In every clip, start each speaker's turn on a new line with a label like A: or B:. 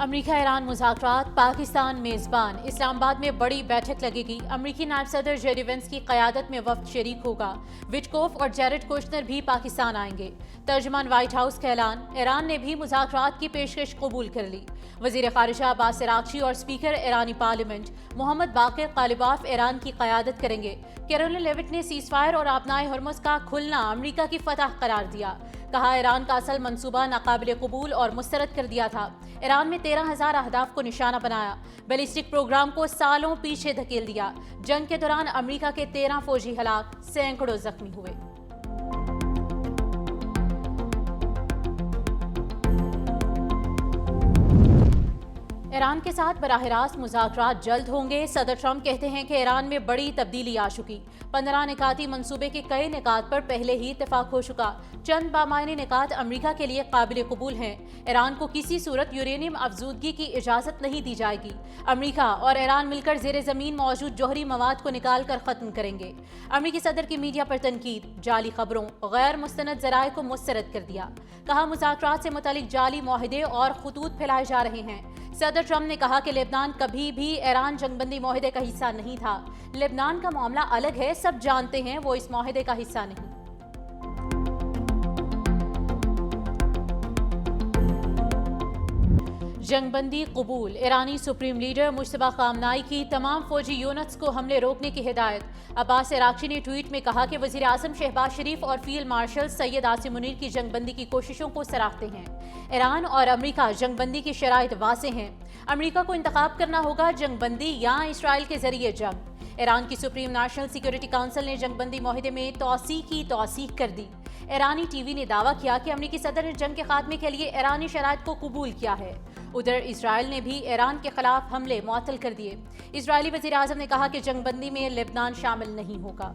A: امریکہ ایران مذاکرات، پاکستان میزبان، اسلام آباد میں بڑی بیٹھک لگے گی۔ امریکی نائب صدر جے ڈی وینس کی قیادت میں وفد شریک ہوگا۔ وٹکوف اور جیرڈ کوشنر بھی پاکستان آئیں گے۔ ترجمان وائٹ ہاؤس کا اعلان، ایران نے بھی مذاکرات کی پیشکش قبول کر لی۔ وزیر خارجہ عباس عراقچی اور اسپیکر ایرانی پارلیمنٹ محمد باقر قالباف ایران کی قیادت کریں گے۔ کیرولن لیوٹ نے سیز فائر اور آبنائے ہرمز کا کھلنا امریکہ کی فتح قرار دیا۔ کہا ایران کا اصل منصوبہ ناقابل قبول اور مسترد کر دیا تھا۔ ایران میں 13,000 اہداف کو نشانہ بنایا۔ بیلسٹک پروگرام کو سالوں پیچھے دھکیل دیا۔ جنگ کے دوران امریکہ کے 13 فوجی ہلاک، سینکڑوں زخمی ہوئے۔ ایران کے ساتھ براہ راست مذاکرات جلد ہوں گے۔ صدر ٹرمپ کہتے ہیں کہ ایران میں بڑی تبدیلی آ چکی۔ 15 نکاتی منصوبے کے کئی نکات پر پہلے ہی اتفاق ہو چکا۔ چند بامعنی نکات امریکہ کے لیے قابل قبول ہیں۔ ایران کو کسی صورت یورینیم افزودگی کی اجازت نہیں دی جائے گی۔ امریکہ اور ایران مل کر زیر زمین موجود جوہری مواد کو نکال کر ختم کریں گے۔ امریکی صدر کی میڈیا پر تنقید، جعلی خبروں، غیر مستند ذرائع کو مسترد کر دیا۔ کہا مذاکرات سے متعلق جعلی معاہدے اور خطوط پھیلائے جا رہے ہیں۔ صدر ٹرمپ نے کہا کہ لبنان کبھی بھی ایران جنگ بندی معاہدے کا حصہ نہیں تھا۔ لبنان کا معاملہ الگ ہے، سب جانتے ہیں وہ اس معاہدے کا حصہ نہیں۔ جنگ بندی قبول، ایرانی سپریم لیڈر مجتبیٰ خامنائی کی تمام فوجی یونٹس کو حملے روکنے کی ہدایت۔ عباس عراقچی نے ٹویٹ میں کہا کہ وزیر اعظم شہباز شریف اور فیلڈ مارشل سید عاصم منیر کی جنگ بندی کی کوششوں کو سراہتے ہیں۔ ایران اور امریکہ جنگ بندی کی شرائط واضح ہیں۔ امریکہ کو انتخاب کرنا ہوگا جنگ بندی یا اسرائیل کے ذریعے جنگ۔ ایران کی سپریم نیشنل سیکیورٹی کونسل نے جنگ بندی معاہدے میں توسیع کی توثیق کر دی۔ ایرانی ٹی وی نے دعویٰ کیا کہ امریکی صدر نے جنگ کے خاتمے کے لیے ایرانی شرائط کو قبول کیا ہے۔ ادھر اسرائیل نے بھی ایران کے خلاف حملے معطل کر دیے۔ اسرائیلی وزیر اعظم نے کہا کہ جنگ بندی میں لبنان شامل نہیں ہوگا۔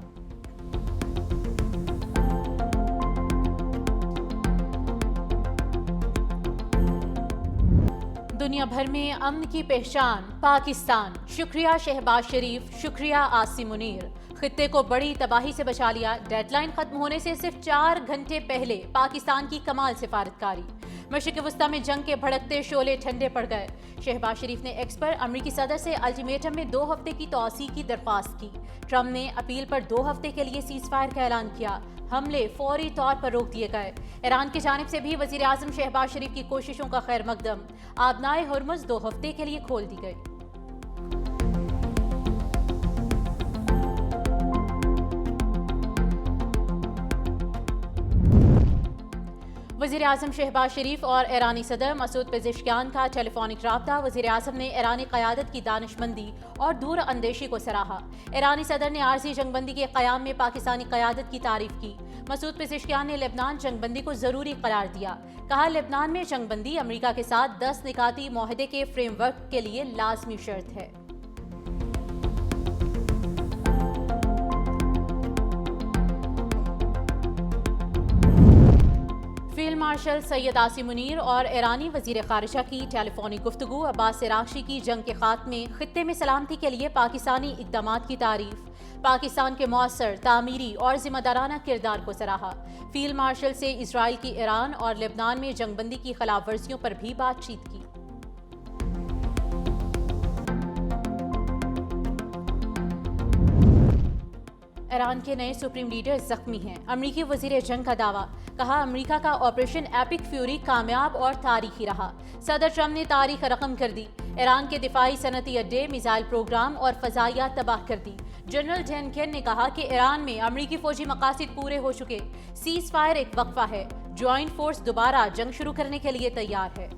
A: دنیا بھر میں امن کی پہچان پاکستان، شکریہ شہباز شریف، شکریہ عاصم منیر۔ خطے کو بڑی تباہی سے بچا لیا۔ ڈیڈ لائن ختم ہونے سے صرف 4 گھنٹے پہلے پاکستان کی کمال سفارتکاری۔ مشرق وسطیٰ میں جنگ کے بھڑکتے شعلے ٹھنڈے پڑ گئے۔ شہباز شریف نے ایکس پر امریکی صدر سے الٹیمیٹم میں 2 ہفتے کی توسیع کی درخواست کی۔ ٹرمپ نے اپیل پر 2 ہفتے کے لیے سیز فائر کا اعلان کیا۔ حملے فوری طور پر روک دیے گئے۔ ایران کی جانب سے بھی وزیر اعظم شہباز شریف کی کوششوں کا خیر مقدم۔ آبنائے ہرمز 2 ہفتے کے لیے کھول دی گئی۔ وزیر اعظم شہباز شریف اور ایرانی صدر مسعود پزشکیان کا ٹیلی فونک رابطہ۔ وزیر اعظم نے ایرانی قیادت کی دانش مندی اور دور اندیشی کو سراہا۔ ایرانی صدر نے عارضی جنگ بندی کے قیام میں پاکستانی قیادت کی تعریف کی۔ مسعود پزشکیان نے لبنان جنگ بندی کو ضروری قرار دیا۔ کہا لبنان میں جنگ بندی امریکہ کے ساتھ 10 نکاتی معاہدے کے فریم ورک کے لیے لازمی شرط ہے۔ فیلڈ مارشل سید عاصم منیر اور ایرانی وزیر خارجہ کی ٹیلی فونک گفتگو۔ عباس عراقچی کی جنگ کے خاتمے، خطے میں سلامتی کے لیے پاکستانی اقدامات کی تعریف۔ پاکستان کے مؤثر، تعمیری اور ذمہ دارانہ کردار کو سراہا۔ فیلڈ مارشل سے اسرائیل کی ایران اور لبنان میں جنگ بندی کی خلاف ورزیوں پر بھی بات چیت کی۔ ایران کے نئے سپریم لیڈر زخمی ہیں، امریکی وزیر جنگ کا دعویٰ۔ کہا امریکہ کا آپریشن ایپک فیوری کامیاب اور تاریخی رہا۔ صدر ٹرمپ نے تاریخ رقم کر دی۔ ایران کے دفاعی صنعتی اڈے، میزائل پروگرام اور فضائیہ تباہ کر دی۔ جنرل ڈین کین نے کہا کہ ایران میں امریکی فوجی مقاصد پورے ہو چکے۔ سیز فائر ایک وقفہ ہے۔ جوائنٹ فورس دوبارہ جنگ شروع کرنے کے لیے تیار ہے۔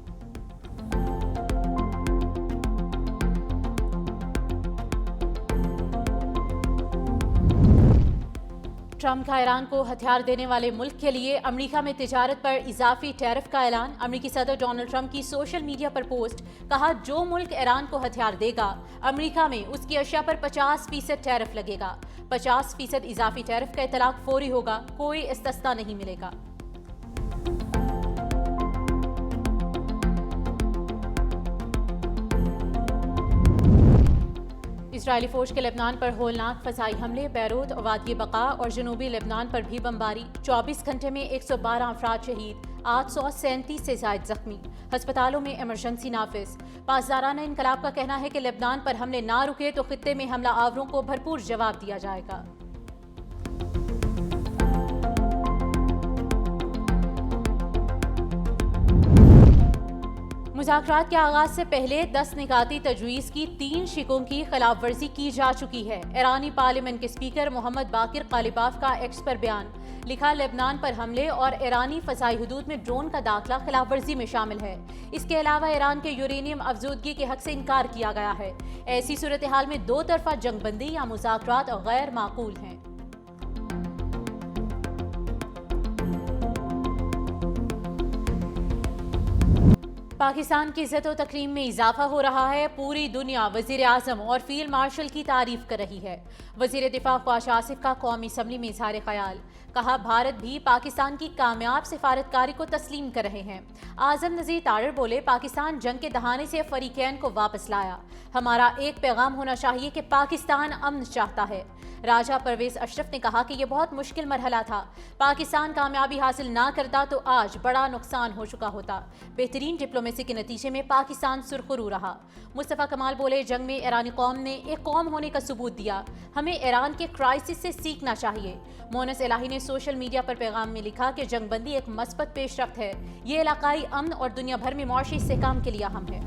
A: ٹرمپ کا ایران کو ہتھیار دینے والے ملک کے لیے امریکہ میں تجارت پر اضافی ٹیرف کا اعلان۔ امریکی صدر ڈونلڈ ٹرمپ کی سوشل میڈیا پر پوسٹ۔ کہا جو ملک ایران کو ہتھیار دے گا، امریکہ میں اس کی اشیاء پر 50% ٹیرف لگے گا۔ 50% اضافی ٹیرف کا اطلاق فوری ہوگا، کوئی استثنا نہیں ملے گا۔ اسرائیلی فوج کے لبنان پر ہولناک فضائی حملے، بیروت، وادی بقا اور جنوبی لبنان پر بھی بمباری۔ 24 گھنٹے میں 112 افراد شہید، 837 سے زائد زخمی، ہسپتالوں میں ایمرجنسی نافذ۔ پاسدارانہ انقلاب کا کہنا ہے کہ لبنان پر حملے نہ رکے تو خطے میں حملہ آوروں کو بھرپور جواب دیا جائے گا۔ مذاکرات کے آغاز سے پہلے 10 نکاتی تجویز کی 3 شقوں کی خلاف ورزی کی جا چکی ہے۔ ایرانی پارلیمنٹ کے اسپیکر محمد باقر قالیباف کا ایکس پر بیان، لکھا لبنان پر حملے اور ایرانی فضائی حدود میں ڈرون کا داخلہ خلاف ورزی میں شامل ہے۔ اس کے علاوہ ایران کے یورینیم افزودگی کے حق سے انکار کیا گیا ہے۔ ایسی صورتحال میں دو طرفہ جنگ بندی یا مذاکرات غیر معقول ہیں۔ پاکستان کی عزت و تکریم میں اضافہ ہو رہا ہے، پوری دنیا وزیر اعظم اور فیلڈ مارشل کی تعریف کر رہی ہے۔ وزیر دفاع خواجہ آصف کا قومی اسمبلی میں اظہار خیال، کہا بھارت بھی پاکستان کی کامیاب سفارتکاری کو تسلیم کر رہے ہیں۔ اعظم نذیر تارڑ بولے، پاکستان جنگ کے دہانے سے فریقین کو واپس لایا، ہمارا ایک پیغام ہونا چاہیے کہ پاکستان امن چاہتا ہے۔ راجہ پرویز اشرف نے کہا کہ یہ بہت مشکل مرحلہ تھا، پاکستان کامیابی حاصل نہ کرتا تو آج بڑا نقصان ہو چکا ہوتا، بہترین ڈپلومیسی کے نتیجے میں پاکستان سرخرو رہا۔ مصطفیٰ کمال بولے، جنگ میں ایرانی قوم نے ایک قوم ہونے کا ثبوت دیا، ہمیں ایران کے کرائسس سے سیکھنا چاہیے۔ مونس الہی نے سوشل میڈیا پر پیغام میں لکھا کہ جنگ بندی ایک مثبت پیش رفت ہے، یہ علاقائی امن اور دنیا بھر میں معاشی استحکام کے لیے اہم ہے۔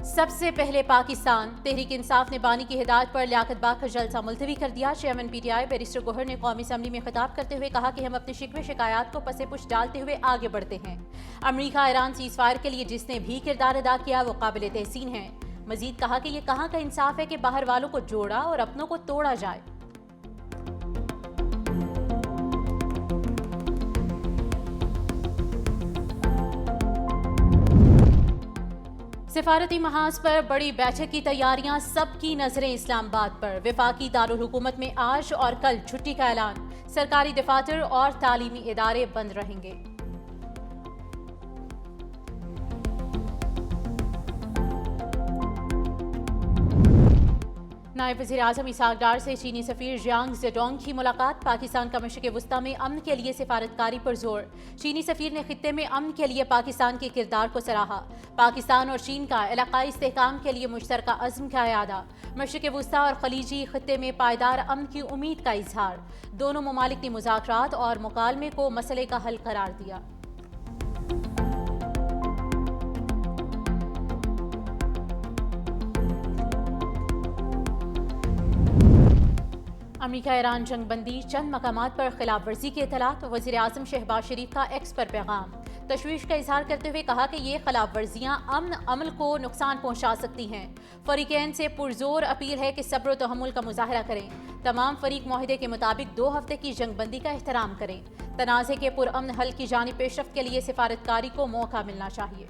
A: سب سے پہلے پاکستان، تحریک انصاف نے بانی کی ہدایت پر لیاقت باغ کا جلسہ ملتوی کر دیا۔ Chairman P T I barrister Gohar نے قومی اسمبلی میں خطاب کرتے ہوئے کہا کہ ہم اپنی شکوے شکایات کو پس پش ڈالتے ہوئے آگے بڑھتے ہیں۔ امریکہ ایران سیز فائر کے لیے جس نے بھی کردار ادا کیا وہ قابل تحسین ہے۔ مزید کہا کہ یہ کہاں کا انصاف ہے کہ باہر والوں کو جوڑا اور اپنوں کو توڑا جائے۔ سفارتی محاذ پر بڑی بیٹھک کی تیاریاں، سب کی نظریں اسلام آباد پر۔ وفاقی دارالحکومت میں آج اور کل چھٹی کا اعلان، سرکاری دفاتر اور تعلیمی ادارے بند رہیں گے۔ نائب وزیر اعظم اسحاق ڈار سے چینی سفیر ژیانگ زیڈونگ کی ملاقات، پاکستان کا مشرق وسطیٰ میں امن کے لیے سفارتکاری پر زور۔ چینی سفیر نے خطے میں امن کے لیے پاکستان کے کردار کو سراہا، پاکستان اور چین کا علاقائی استحکام کے لیے مشترکہ عزم کا اعادہ، مشرق وسطیٰ اور خلیجی خطے میں پائیدار امن کی امید کا اظہار۔ دونوں ممالک نے مذاکرات اور مکالمے کو مسئلے کا حل قرار دیا۔ امریکہ ایران جنگ بندی، چند مقامات پر خلاف ورزی کی اطلاعات، وزیر اعظم شہباز شریف کا ایکس پر پیغام، تشویش کا اظہار کرتے ہوئے کہا کہ یہ خلاف ورزیاں امن عمل کو نقصان پہنچا سکتی ہیں۔ فریقین سے پرزور اپیل ہے کہ صبر و تحمل کا مظاہرہ کریں، تمام فریق معاہدے کے مطابق 2 ہفتے کی جنگ بندی کا احترام کریں، تنازع کے پرامن حل کی جانب پیش رفت کے لیے سفارتکاری کو موقع ملنا چاہیے۔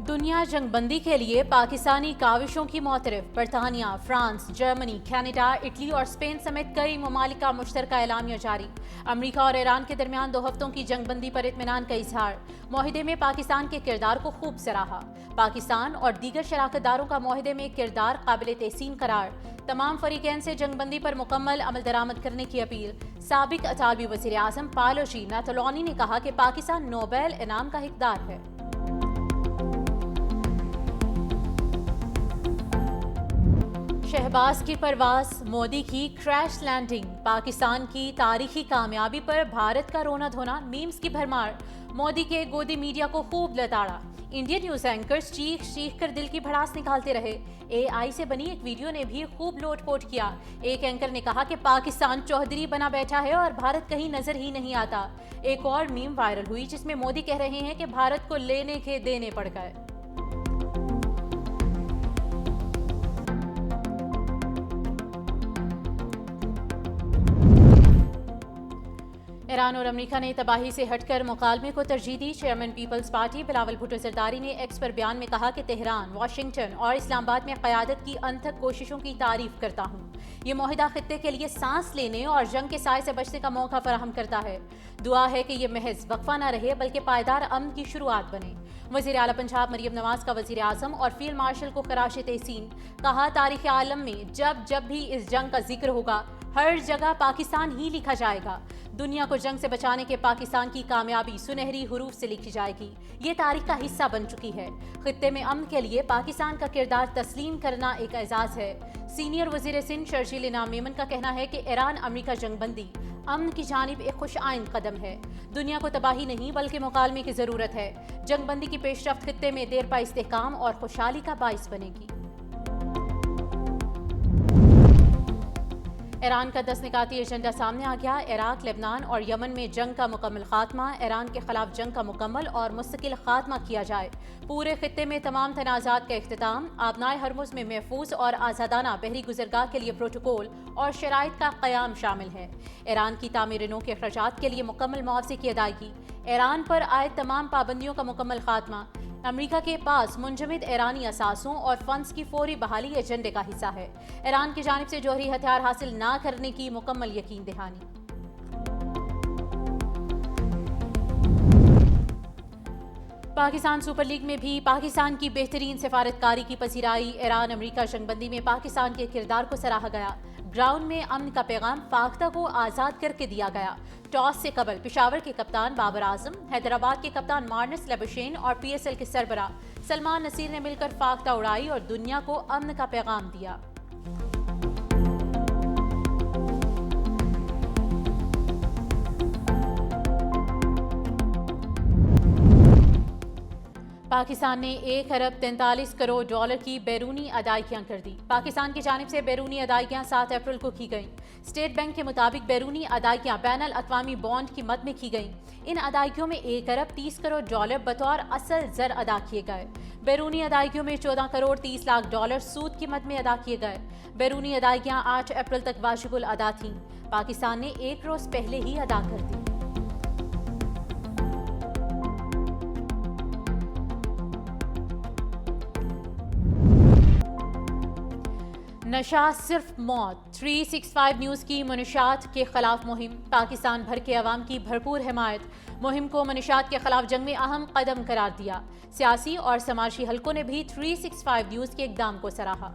A: دنیا جنگ بندی کے لیے پاکستانی کاوشوں کی معترف، برطانیہ، فرانس، جرمنی، کینیڈا، اٹلی اور اسپین سمیت کئی ممالک کا مشترکہ اعلامیہ جاری۔ امریکہ اور ایران کے درمیان 2 ہفتوں کی جنگ بندی پر اطمینان کا اظہار، معاہدے میں پاکستان کے کردار کو خوب سراہا، پاکستان اور دیگر شراکت داروں کا معاہدے میں کردار قابل تحسین قرار، تمام فریقین سے جنگ بندی پر مکمل عمل درآمد کرنے کی اپیل۔ سابق اطالوی وزیر اعظم پالو جی ناتولونی نے کہا کہ پاکستان نوبیل انعام کا حقدار ہے۔ شہباز کی پرواز، مودی کی کریش لینڈنگ، پاکستان کی تاریخی کامیابی پر بھارت کا رونا دھونا، میمز کی بھرمار، مودی کے گودی میڈیا کو خوب لتاڑا، انڈین نیوز اینکرز چیخ چیخ کر دل کی بھڑاس نکالتے رہے، اے آئی سے بنی ایک ویڈیو نے بھی خوب لوٹ پوٹ کیا۔ ایک اینکر نے کہا کہ پاکستان چوہدری بنا بیٹھا ہے اور بھارت کہیں نظر ہی نہیں آتا۔ ایک اور میم وائرل ہوئی جس میں مودی کہہ رہے ہیں کہ بھارت کو لینے کے دینے پڑ گئے۔ ایران اور امریکہ نے تباہی سے ہٹ کر مکالمے کو ترجیح دی۔ چیئرمین پیپلز پارٹی بلاول بھٹو زرداری نے ایکس پر بیان میں کہا کہ تہران، واشنگٹن اور اسلام آباد میں قیادت کی انتھک کوششوں کی تعریف کرتا ہوں۔ یہ معاہدہ خطے کے لیے سانس لینے اور جنگ کے سائے سے بچنے کا موقع فراہم کرتا ہے۔ دعا ہے کہ یہ محض وقفہ نہ رہے بلکہ پائیدار امن کی شروعات بنے۔ وزیر اعلیٰ پنجاب مریم نواز کا وزیر اعظم اور فیلڈ مارشل کو خراج تحسین، کہا تاریخ عالم میں جب بھی اس جنگ کا ذکر ہوگا ہر جگہ پاکستان ہی لکھا جائے گا۔ دنیا کو جنگ سے بچانے کے پاکستان کی کامیابی سنہری حروف سے لکھی جائے گی، یہ تاریخ کا حصہ بن چکی ہے۔ خطے میں امن کے لیے پاکستان کا کردار تسلیم کرنا ایک اعزاز ہے۔ سینئر وزیر سندھ شرجیل انعام میمن کا کہنا ہے کہ ایران امریکہ جنگ بندی امن کی جانب ایک خوش آئند قدم ہے۔ دنیا کو تباہی نہیں بلکہ مکالمے کی ضرورت ہے۔ جنگ بندی کی پیش رفت خطے میں دیر پا استحکام اور خوشحالی کا باعث بنے گی۔ ایران کا 10 نکاتی ایجنڈا سامنے آ گیا۔ عراق، لبنان اور یمن میں جنگ کا مکمل خاتمہ، ایران کے خلاف جنگ کا مکمل اور مستقل خاتمہ کیا جائے، پورے خطے میں تمام تنازعات کا اختتام، آبنائے ہرمز میں محفوظ اور آزادانہ بحری گزرگاہ کے لیے پروٹوکول اور شرائط کا قیام شامل ہے، ایران کی تعمیر نو کے اخراجات کے لیے مکمل معاوضے کی ادائیگی، ایران پر عائد تمام پابندیوں کا مکمل خاتمہ، امریکہ کے پاس منجمد ایرانی اثاثوں اور فنڈز کی فوری بحالی ایجنڈے کا حصہ ہے، ایران کی جانب سے جوہری ہتھیار حاصل نہ کرنے کی مکمل یقین دہانی۔ پاکستان سپر لیگ میں بھی پاکستان کی بہترین سفارتکاری کی پذیرائی، ایران امریکہ جنگ بندی میں پاکستان کے کردار کو سراہا گیا، گراؤنڈ میں امن کا پیغام فاختہ کو آزاد کر کے دیا گیا۔ ٹاس سے قبل پشاور کے کپتان بابر اعظم، حیدرآباد کے کپتان مارنس لیبشین اور پی ایس ایل کے سربراہ سلمان نصیر نے مل کر فاختہ اڑائی اور دنیا کو امن کا پیغام دیا۔ پاکستان نے 1 ارب 43 کروڑ ڈالر کی بیرونی ادائیگیاں کر دی۔ پاکستان کی جانب سے بیرونی ادائیگیاں 7 اپریل کو کی گئیں۔ اسٹیٹ بینک کے مطابق بیرونی ادائیگیاں بین الاقوامی بانڈ کی مد میں کی گئیں۔ ان ادائیگیوں میں 1 ارب 30 کروڑ ڈالر بطور اصل زر ادا کیے گئے۔ بیرونی ادائیگیوں میں 14 کروڑ 30 لاکھ ڈالر سود کی مد میں ادا کیے گئے۔ بیرونی ادائیگیاں 8 اپریل تک واجب الادا تھیں۔ پاکستان نے 1 روز پہلے ہی ادا کر دی۔ نشہ صرف موت، 365 نیوز کی منشیات کے خلاف مہم، پاکستان بھر کے عوام کی بھرپور حمایت، مہم کو منشیات کے خلاف جنگ میں اہم قدم قرار دیا۔ سیاسی اور سماجی حلقوں نے بھی 365 نیوز کے اقدام کو سراہا۔